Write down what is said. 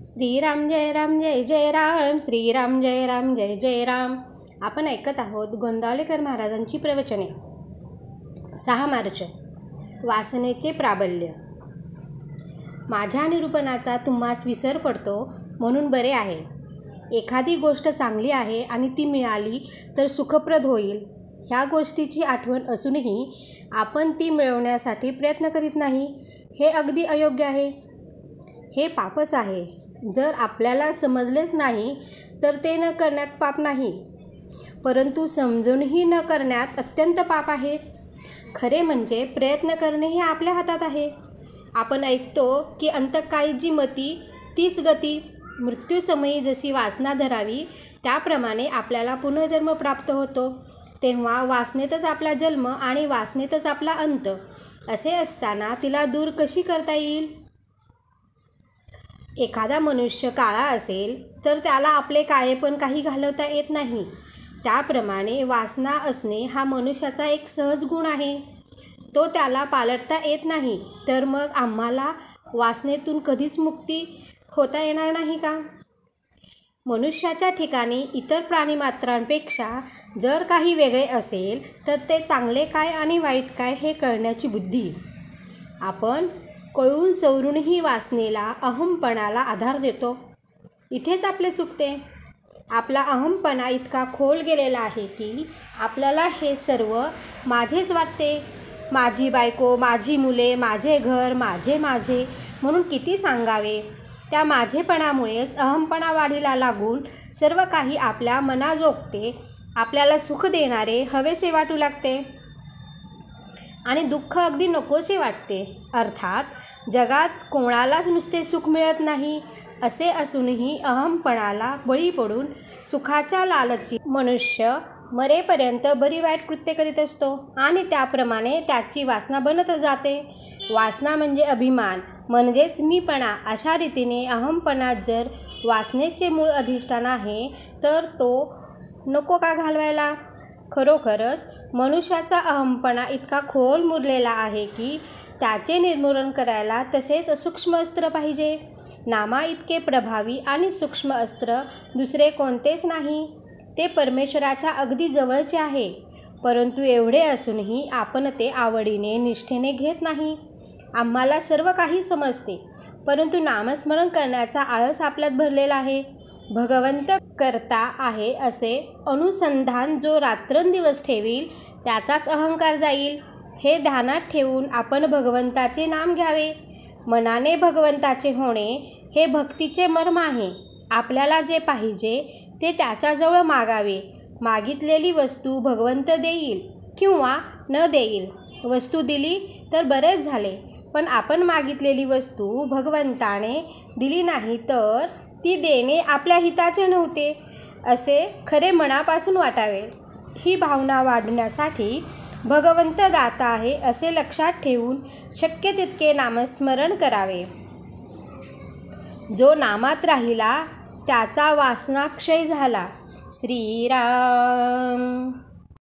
श्रीराम जय राम जय जय राम, श्रीराम जय राम जय जय राम. आपण ऐकत आहोत गोंदावलेकर महाराजांची प्रवचने. 6 मार्च. वासनेचे प्राबल्य. माझ्या निरूपणाचा तुम्हास विसर पडतो म्हणून बरे आहे. एखादी गोष्ट चांगली आहे आणि ती मिळाली तर सुखप्रद होईल ह्या गोष्टीची आठवण असूनही आपण ती मिळवण्यासाठी प्रयत्न करीत नाही, हे अगदी अयोग्य आहे. हे पापच आहे. जर आपल्याला समजलेच नाही तर ते न करण्यात पाप नाही, परंतु समजूनही न करण्यात अत्यंत पाप आहे. खरे म्हणजे प्रयत्न करणे हे आपल्या हातात आहे. आपण ऐकतो की अंतकाळी जी मती तीच गती. मृत्यूसमयी जशी वासना धरावी त्याप्रमाणे आपल्याला पुनर्जन्म प्राप्त होतो. तेव्हा वासनेतच आपला जन्म आणि वासनेतच आपला अंत. असे असताना तिला दूर कशी करता येईल? एखादा मनुष्य काळा असेल तर त्याला आपले काळेपण काही घालवता येत नाही. त्याप्रमाणे वासना असणे हा मनुष्याचा एक सहज गुण आहे. तो त्याला पालटता येत नाही. तर मग आम्हाला वासनेतून कधीच मुक्ती होता येणार नाही का? मनुष्याच्या ठिकाणी इतर प्राणीमात्रांपेक्षा जर काही वेगळे असेल तर ते चांगले काय आणि वाईट काय हे कळण्याची बुद्धी. आपण कळून सवरूनही वासनेला, अहमपणाला आधार देतो. इथेच आपले चुकते. आपला अहमपणा इतका खोल गेलेला आहे की आपल्याला हे सर्व माझेच वाटते. माझी बायको, माझी मुले, माझे घर, माझे माझे म्हणून किती सांगावे. त्या माझेपणामुळेच अहमपणा वाढीला लागून सर्व काही आपल्या मनाजोगते, आपल्याला सुख देणारे हवेसे वाटू लागते आणि दुःख अगदी नकोसे वाटते. अर्थात जगात कोणालाच नुसते सुख मिळत नाही. असे असूनही अहमपणाला बळी पडून सुखाच्या लालची मनुष्य मरेपर्यंत बरी वाईट कृत्य करीत असतो आणि त्याप्रमाणे त्याची वासना बनत जाते. वासना म्हणजे अभिमान, म्हणजेच मीपणा. अशा रीतीने अहमपणात जर वासनेचे मूळ अधिष्ठान आहे तर तो नको का घालवायला? खरोखरच मनुष्याचा अहमपणा इतका खोल मुरलेला आहे की त्याचे निर्मूलन करायला तसेच सूक्ष्म अस्त्र पाहिजे. नामा इतके प्रभावी आणि सूक्ष्म अस्त्र दुसरे कोणतेच नाही. ते परमेश्वराच्या अगदी जवळचे आहे. परंतु एवढे असूनही आपण ते आवडीने निष्ठेने घेत नाही. आम्हाला सर्व काही समजते, परंतु नामस्मरण करण्याचा आळस आपल्यात भरलेला आहे. भगवंत करता आहे असे अनुसंधान जो रात्रंदिवस ठेवील त्याचाच अहंकार जाईल. हे ध्यानात ठेवून आपण भगवंताचे नाम घ्यावे. मनाने भगवंताचे होणे हे भक्तीचे मर्म आहे. आपल्याला जे पाहिजे ते त्याच्याजवळ मागावे. मागितलेली वस्तू भगवंत देईल किंवा न देईल. वस्तू दिली तर बरेच झाले, पण आपण मागितलेली वस्तू भगवंताने दिली नाही तर ती देणे आपल्या हिताचे नव्हते असे खरे मनापासून वाटावे. ही भावना वाढण्यासाठी भगवंत दाता आहे असे लक्षात ठेवून शक्य तितके नामस्मरण करावे. जो नामात राहिला त्याचा वासनाक्षय झाला. श्रीराम.